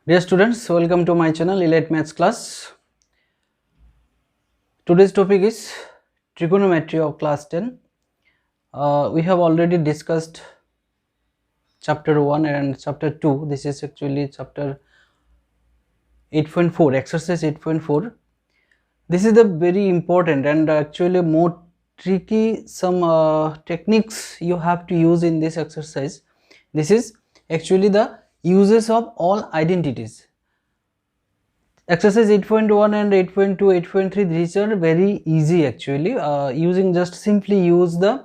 Dear students, welcome to my channel Elite Maths class. Today's topic is trigonometry of class 10. We have already discussed chapter 1 and chapter 2. This is actually chapter 8.4, exercise 8.4. This is the very important and actually more tricky some techniques you have to use in this exercise. This is actually the uses of all identities. Exercise 8.1 and 8.2, 8.3, these are very easy actually. Using just simply use the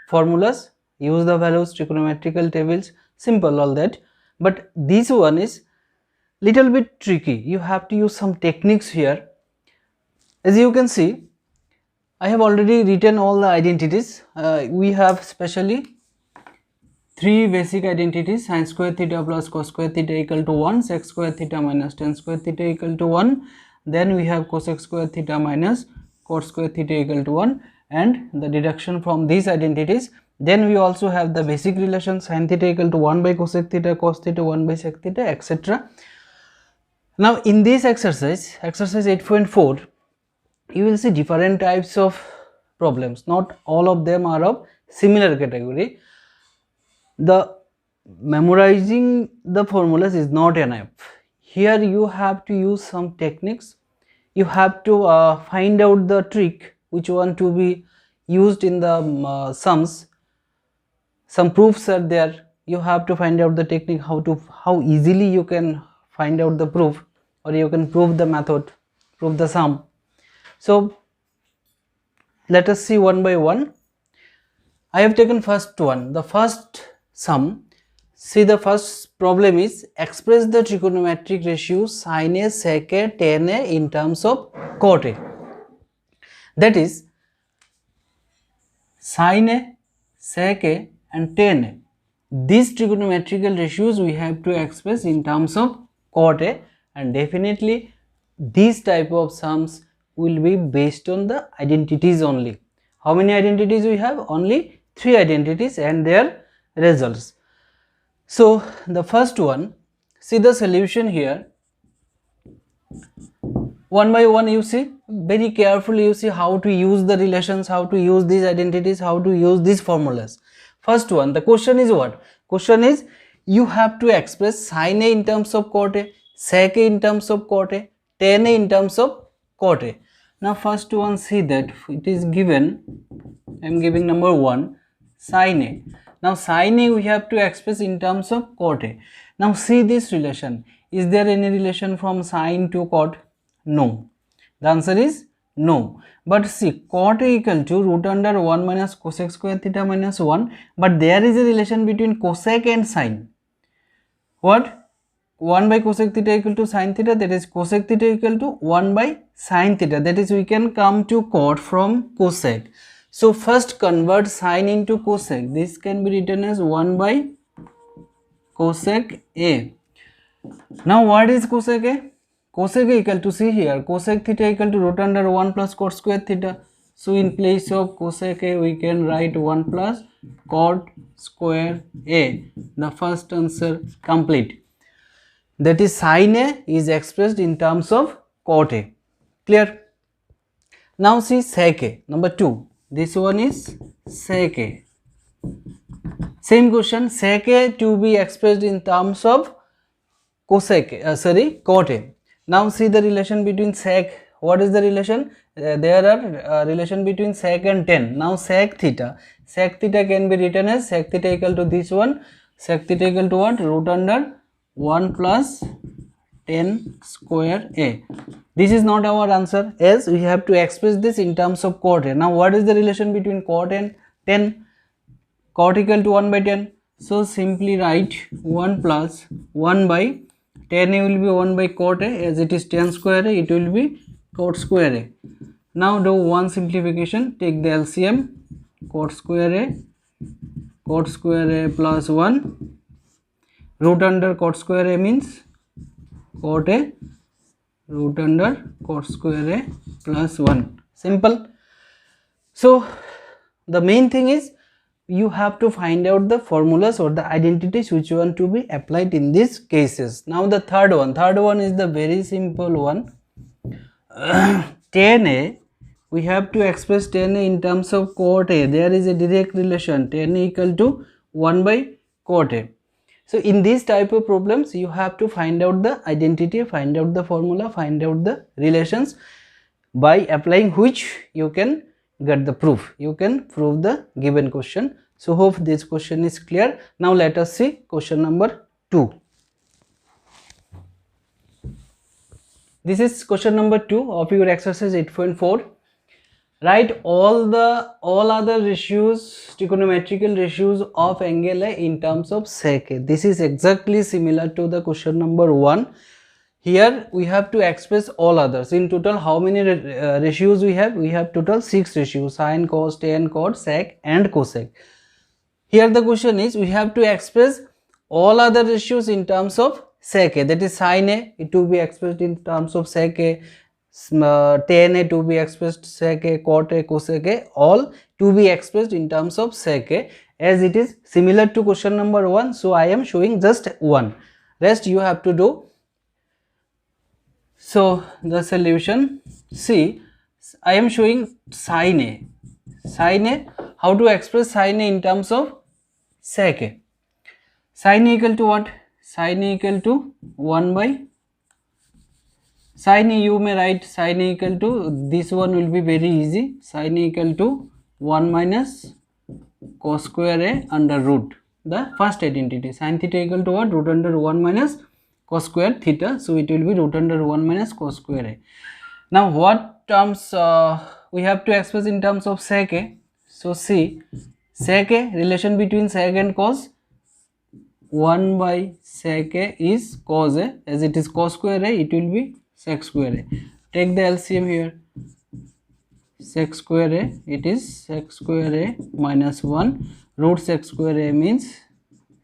formulas, use the values, trigonometrical tables, simple all that. But this one is little bit tricky. You have to use some techniques here. As you can see, I have already written all the identities. We have specially three basic identities: sin square theta plus cos square theta equal to 1, sec square theta minus tan square theta equal to 1. Then we have cosec square theta minus cot square theta equal to 1, and the deduction from these identities. Then we also have the basic relation sin theta equal to 1 by cosec theta, cos theta 1 by sec theta, etc. Now in this exercise 8.4, you will see different types of problems. Not all of them are of similar category. The memorizing the formulas is not enough. Here you have to use some techniques. You have to find out the trick which one to be used in the sums. Some proofs are there. You have to find out the technique, how easily you can find out the proof, or you can prove the method, prove the sum. So let us see one by one. I have taken first one, the first sum. See, the first problem is express the trigonometric ratio sin a, sec a, tan a in terms of cot a. That is, sin a, sec a and tan a. These trigonometrical ratios we have to express in terms of cot a, and definitely these type of sums will be based on the identities only. How many identities we have? Only 3 identities and their results. So the first one, see the solution here. One by one you see, very carefully you see how to use the relations, how to use these identities, how to use these formulas. First one, the question is what? Question is, you have to express sin a in terms of cot a, sec a in terms of cot a, tan a in terms of cot a. Now first one, see that it is given, I am giving number 1, sin a. Now sin a we have to express in terms of cot a. Now see this relation. Is there any relation from sin to cot? No. The answer is no. But see, cot a equal to root under 1 minus cosec square theta minus 1. But there is a relation between cosec and sin. What? 1 by cosec theta equal to sin theta, that is cosec theta equal to 1 by sin theta, that is we can come to cot from cosec. So first convert sin into cosec. This can be written as 1 by cosec a. Now what is cosec a? Cosec a equal to, see here, cosec theta equal to root under 1 plus cot square theta. So in place of cosec a we can write 1 plus cot square a. The first answer complete. That is sin a is expressed in terms of cot a. Clear? Now see sec a, number 2. This one is sec a. Same question, sec a to be expressed in terms of cosec a, cot a. Now see the relation between sec. What is the relation? There are relation between sec and tan. Now sec theta can be written as sec theta equal to this one. Sec theta equal to what? Root under 1 plus tan square a. This is not our answer, as we have to express this in terms of cot a. Now what is the relation between cot and tan? Cot equal to 1 by tan. So simply write 1 plus 1 by tan a will be 1 by cot a, as it is tan square a, it will be cot square a. Now do one simplification, take the LCM, cot square a plus 1, root under cot square a means cot a, root under cot square a plus 1. Simple. So the main thing is you have to find out the formulas or the identities which want to be applied in these cases. Now the third one is the very simple one. tan A, we have to express tan A in terms of cot A. There is a direct relation, tan A equal to 1 by cot A. So in these type of problems, you have to find out the identity, find out the formula, find out the relations, by applying which you can get the proof, you can prove the given question. So hope this question is clear. Now let us see question number 2. This is question number 2 of your exercise 8.4. Write all other ratios, trigonometrical ratios of angle A in terms of sec A. This is exactly similar to the question number 1. Here we have to express all others. In total, how many ratios we have? We have total 6 ratios: sin, cos, tan, cot, sec and cosec. Here the question is, we have to express all other ratios in terms of sec A. That is sin A, it to be expressed in terms of sec A, tan A to be expressed sec A, cot A, cosec A, all to be expressed in terms of sec A, as it is similar to question number 1. So I am showing just one, rest you have to do. So the solution, see, I am showing sin A. Sin A, how to express sin A in terms of sec A? Sin A equal to what? Sin A equal to 1 by sin A, you may write sin A equal to, this one will be very easy, sin A equal to 1 minus cos square A under root, the first identity. Sin theta equal to what? Root under 1 minus cos square theta, so it will be root under 1 minus cos square A. Now what terms we have to express in terms of sec A? So see, sec A, relation between sec and cos, 1 by sec A is cos A, as it is cos square A, it will be sec square A. Take the LCM here, sec square A, it is sec square A minus 1, root sec square A means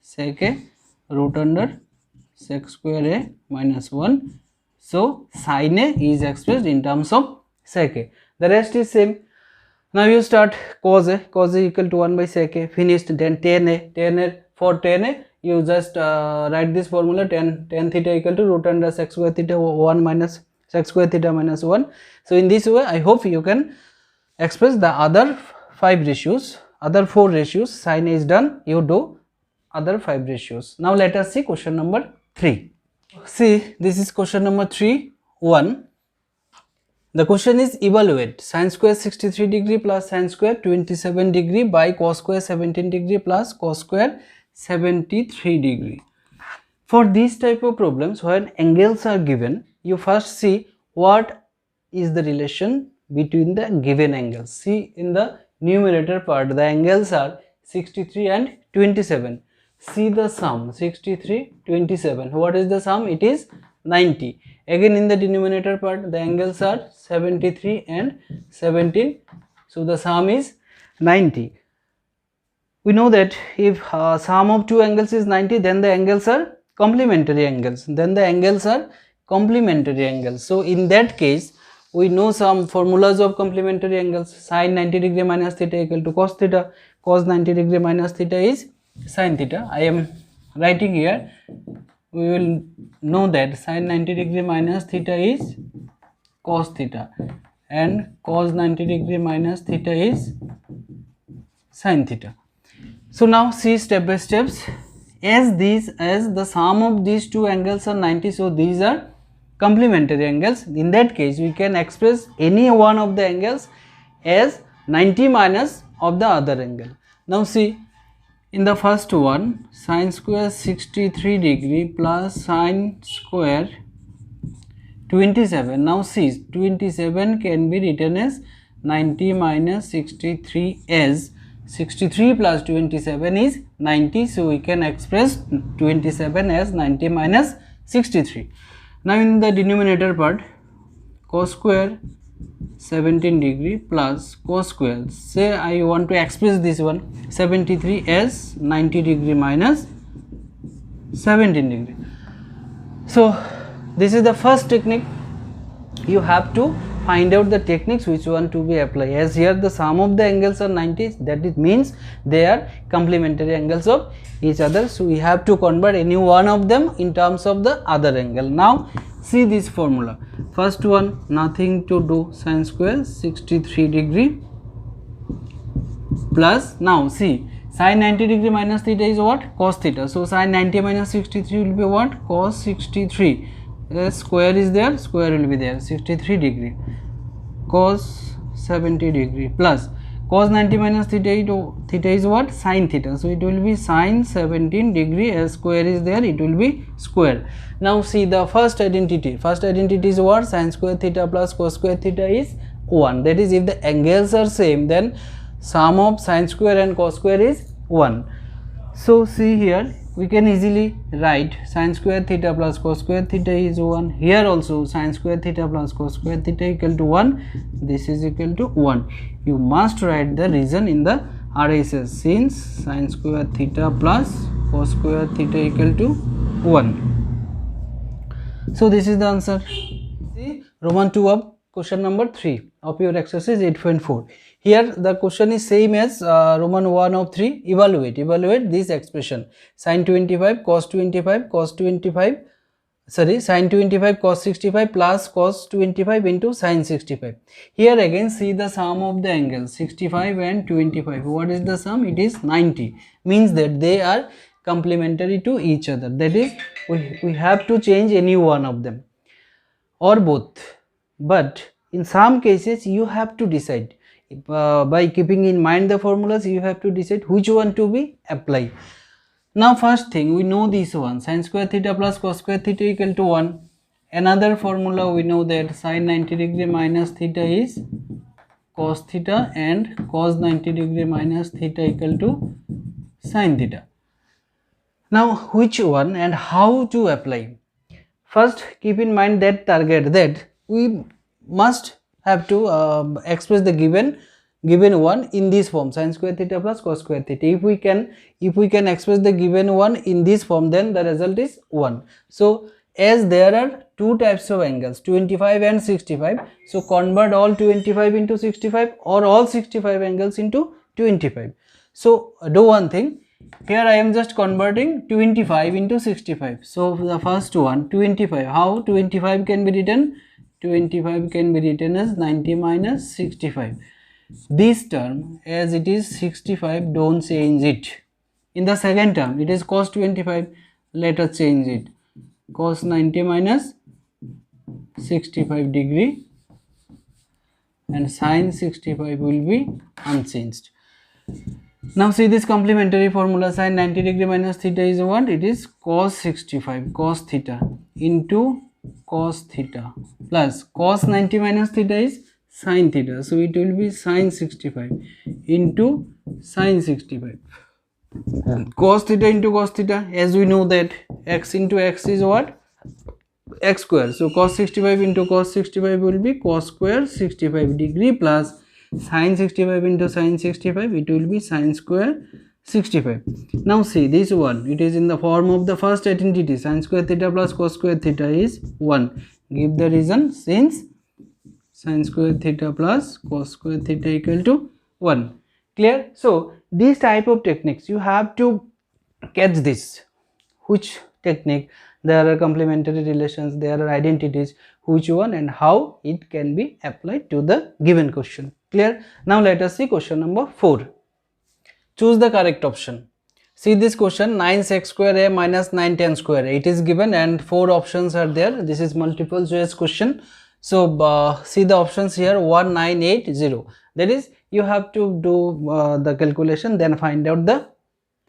sec A, root under sec square A minus 1. So sin A is expressed in terms of sec A. The rest is same. Now you start cos A. Cos A equal to 1 by sec A. Finished. Then tan A. Tan A, for tan A, you just write this formula, tan theta equal to root under sec square theta 1 minus sec square theta minus 1. So in this way, I hope you can express the other 5 ratios. Other 4 ratios. Sin A is done. You do other 5 ratios. Now let us see question number 3. See, this is question number 3.1. The question is, evaluate sin square 63 degree plus sin square 27 degree by cos square 17 degree plus cos square 73 degree. For these type of problems, when angles are given, you first see what is the relation between the given angles. See, in the numerator part, the angles are 63 and 27. See the sum, 63, 27. What is the sum? It is 90. Again in the denominator part, the angles are 73 and 17. So the sum is 90. We know that if sum of two angles is 90, then the angles are complementary angles. So in that case, we know some formulas of complementary angles. Sin 90 degree minus theta equal to cos theta. Cos 90 degree minus theta is sin theta. I am writing here. We will know that sin 90 degree minus theta is cos theta and cos 90 degree minus theta is sin theta. So now see step by steps. As the sum of these two angles are 90, so these are complementary angles. In that case, we can express any one of the angles as 90 minus of the other angle. Now see, in the first one, sin square 63 degree plus sin square 27. Now see, 27 can be written as 90 minus 63, as 63 plus 27 is 90. So we can express 27 as 90 minus 63. Now in the denominator part, cos square 17 degree plus cos square, say I want to express this one, 73 as 90 degree minus 17 degree. So this is the first technique. You have to find out the techniques which one to be applied. As here the sum of the angles are 90, that it means they are complementary angles of each other, so we have to convert any one of them in terms of the other angle. Now see this formula. First one, nothing to do, sin square 63 degree plus, now see, sin 90 degree minus theta is what? Cos theta. So sin 90 minus 63 will be what? Cos 63. Square is there, square will be there, 63 degree, cos 70 degree plus cos 90 minus theta is what? Sin theta. So it will be sin 17 degree, as square is there, it will be square. Now see the first identity. First identity is what? Sin square theta plus cos square theta is 1. That is, if the angles are same, then sum of sin square and cos square is 1. So see here, we can easily write sin square theta plus cos square theta is 1. Here also sin square theta plus cos square theta equal to 1. This is equal to 1. You must write the reason in the RHS, since sin square theta plus cos square theta equal to 1. So this is the answer. See Roman 2 of question number 3 of your exercise 8.4. Here the question is same as Roman 1 of 3. Evaluate this expression, sin 25 cos 25 cos 25, sorry, sin 25 cos 65 plus cos 25 into sin 65. Here again see the sum of the angles 65 and 25. What is the sum? It is 90. Means that they are complementary to each other. That is, we have to change any one of them or both. But in some cases you have to decide. By keeping in mind the formulas, you have to decide which one to be applied. Now first thing, we know this one, sin square theta plus cos square theta equal to 1. Another formula we know that sin 90 degree minus theta is cos theta and cos 90 degree minus theta equal to sin theta. Now which one and how to apply? First keep in mind that target, that we must have to express the given one in this form, sin square theta plus cos square theta. If we can express the given one in this form, then the result is 1. So as there are two types of angles, 25 and 65, so convert all 25 into 65 or all 65 angles into 25. So do one thing, here I am just converting 25 into 65. So the first one, 25, how 25 can be written? 25 can be written as 90 minus 65. This term, as it is 65, don't change it. In the second term, it is cos 25, let us change it, cos 90 minus 65 degree, and sin 65 will be unchanged. Now see this complementary formula, sin 90 degree minus theta is what? It is cos 65, cos theta into cos theta plus cos 90 minus theta is sin theta, so it will be sin 65 into sin 65. Cos theta into cos theta, as we know that x into x is what? X square. So cos 65 into cos 65 will be cos square 65 degree plus sin 65 into sin 65, it will be sin square 65. Now see this one, it is in the form of the first identity, sin square theta plus cos square theta is 1. Give the reason, since sin square theta plus cos square theta equal to 1. Clear? So these type of techniques you have to catch this. Which technique? There are complementary relations, there are identities, which one and how it can be applied to the given question. Clear? Now let us see question number 4. Choose the correct option. See this question, 9 sec square a minus 9 tan square a. It is given and 4 options are there. This is multiple choice question. So see the options here, 1980. That is, you have to do the calculation, then find out the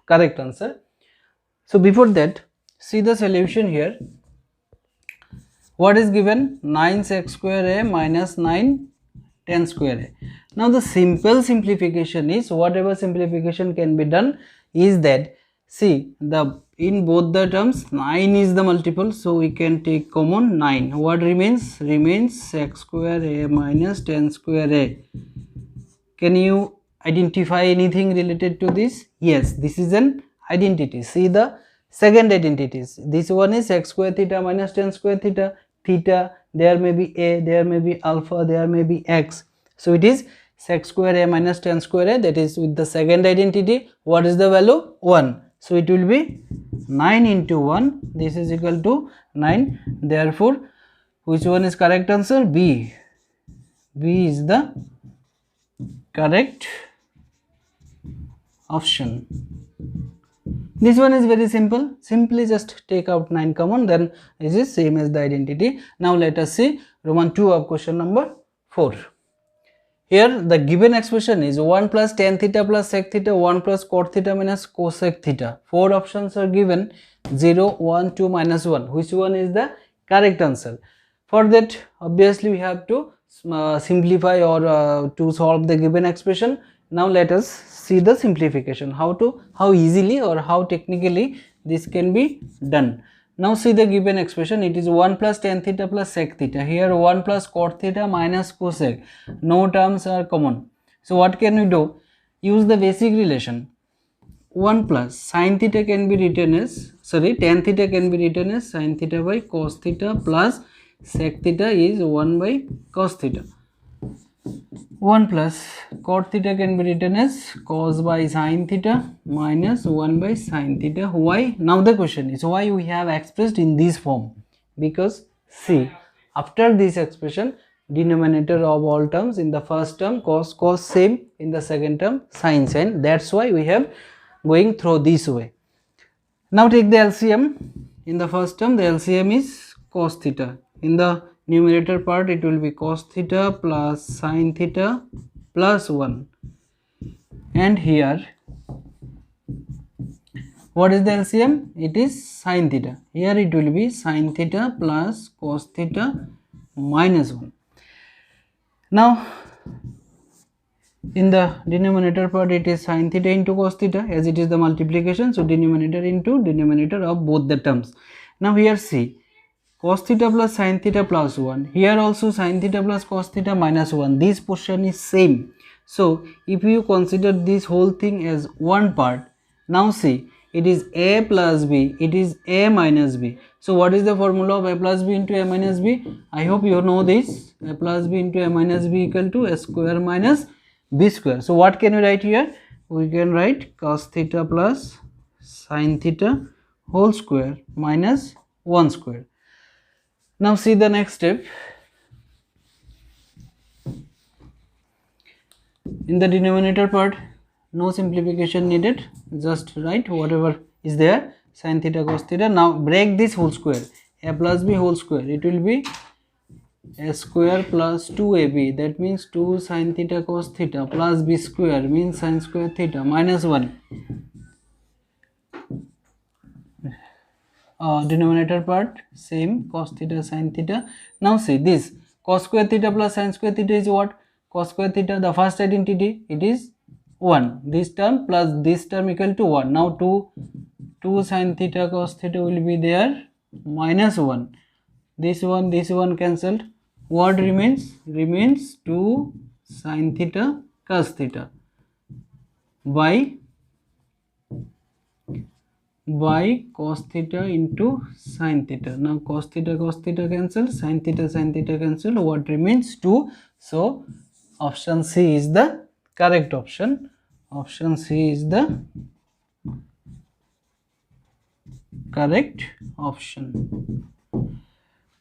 correct answer. So before that, see the solution here. What is given? 9 sec square a minus 9 tan square a. Now the simple simplification is, whatever simplification can be done is that, see the in both the terms 9 is the multiple, so we can take common 9. What remains? Remains sec square a minus tan square a. Can you identify anything related to this? Yes, this is an identity. See the second identities. This one is sec square theta minus tan square theta. Theta there may be a, there may be alpha, there may be x. So it is sec square a minus tan square a, that is with the second identity. What is the value? 1. So it will be 9 into 1, this is equal to 9. Therefore which one is correct answer? B. B is the correct option. This one is very simple. Simply just take out 9 common, then it is same as the identity. Now let us see Roman 2 of question number 4. Here the given expression is 1 plus tan theta plus sec theta, 1 plus cot theta minus cosec theta. 4 options are given, 0, 1, 2, minus 1. Which one is the correct answer? For that, obviously we have to simplify or to solve the given expression. Now let us see the simplification, how easily or how technically this can be done. Now see the given expression, it is 1 plus tan theta plus sec theta. Here 1 plus cot theta minus cosec. No terms are common. So what can we do? Use the basic relation. 1 plus sin theta can be written as, tan theta can be written as sin theta by cos theta plus sec theta is 1 by cos theta. 1 plus cot theta can be written as cos by sin theta minus 1 by sin theta. Why? Now the question is why we have expressed in this form? Because see, after this expression, denominator of all terms, in the first term cos same, in the second term sin. That's why we have going through this way. Now take the LCM. In the first term the LCM is cos theta. In the numerator part it will be cos theta plus sin theta plus 1, and here what is the LCM? It is sin theta. Here it will be sin theta plus cos theta minus 1. Now in the denominator part it is sin theta into cos theta, as it is the multiplication, so denominator into denominator of both the terms. Now here see, cos theta plus sin theta plus 1, here also sin theta plus cos theta minus 1, this portion is same. So if you consider this whole thing as one part, now see, it is a plus b, it is a minus b. So what is the formula of a plus b into a minus b? I hope you know this. A plus b into a minus b equal to a square minus b square. So what can we write here? We can write cos theta plus sin theta whole square minus 1 square. Now see the next step. In the denominator part, no simplification needed, just write whatever is there, sin theta cos theta. Now break this whole square, a plus b whole square, it will be a square plus 2ab, that means 2 sin theta cos theta plus b square means sin square theta minus 1. Denominator part same, cos theta sin theta. Now see this cos square theta plus sin square theta is what? Cos square theta, the first identity, it is 1, this term plus this term equal to 1. Now 2 sin theta cos theta will be there minus 1, this one cancelled. What remains? Remains 2 sin theta cos theta by cos theta into sin theta. Now cos theta cancel, sin theta cancel, what remains? 2. So option C is the correct option. Option C is the correct option.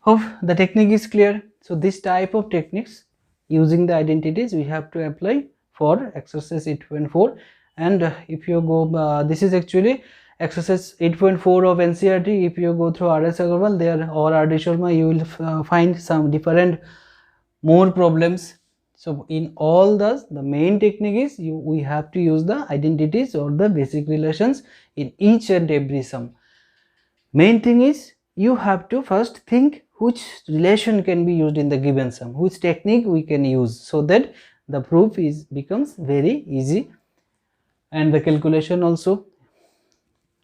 Hope the technique is clear. So this type of techniques using the identities we have to apply for exercise 8.4, and if you go this is actually exercise 8.4 of NCERT. If you go through R.S. Agarwal there or R.D. Sharma, you will find some different more problems. So in all the main technique is we have to use the identities or the basic relations in each and every sum. Main thing is you have to first think which relation can be used in the given sum, which technique we can use, so that the proof becomes very easy and the calculation also.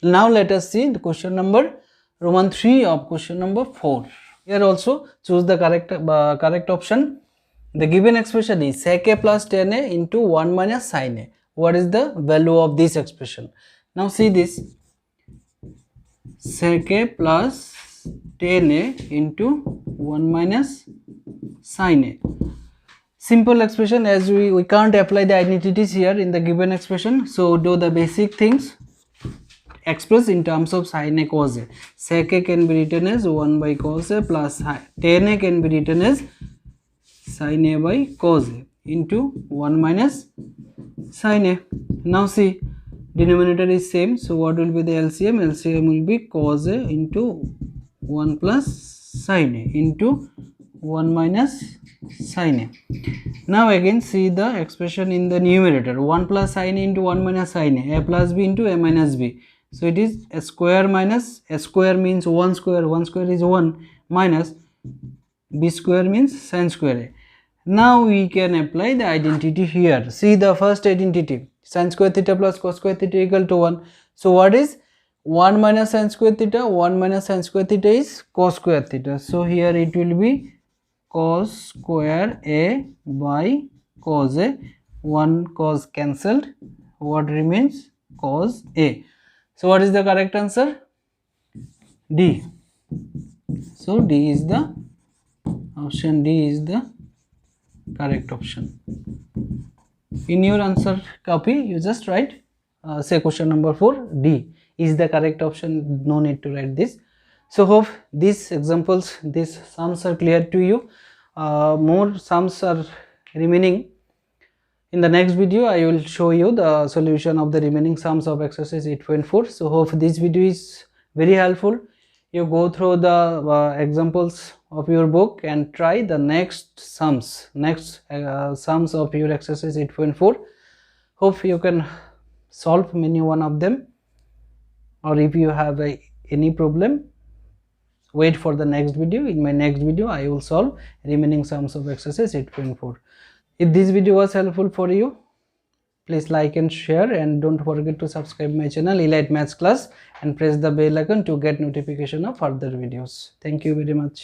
Now let us see the question number Roman 3 of question number 4. Here also choose the correct option. The given expression is sec a plus tan a into 1 minus sin a. What is the value of this expression? Now see this, sec a plus tan a into 1 minus sin a. Simple expression, as we can't apply the identities here in the given expression, so do the basic things. Express in terms of sin a cos a. Sec a can be written as 1 by cos a plus tan a can be written as sin a by cos a into 1 minus sin a. Now see, denominator is same, so what will be the LCM? LCM will be cos a into 1 plus sin a into 1 minus sin a. Now again see the expression in the numerator, 1 plus sin a into 1 minus sin a plus b into a minus b. So it is a square minus a square means 1 square is 1 minus b square means sin square a. Now we can apply the identity here. See the first identity, sin square theta plus cos square theta equal to 1. So what is 1 minus sin square theta? 1 minus sin square theta is cos square theta. So here it will be cos square a by cos a. 1 cos cancelled, what remains? Cos a. So what is the correct answer? D. So D is the option, D is the correct option. In your answer copy you just write say question number 4, D is the correct option, no need to write this. So hope these examples, these sums are clear to you. More sums are remaining. In the next video I will show you the solution of the remaining sums of exercise 8.4. So hope this video is very helpful. You go through the examples of your book and try the next sums of your exercise 8.4. Hope you can solve many one of them, or if you have any problem, wait for the next video. In my next video I will solve remaining sums of exercise 8.4. If this video was helpful for you, please like and share, and don't forget to subscribe my channel Elite Maths Class and press the bell icon to get notification of further videos. Thank you very much.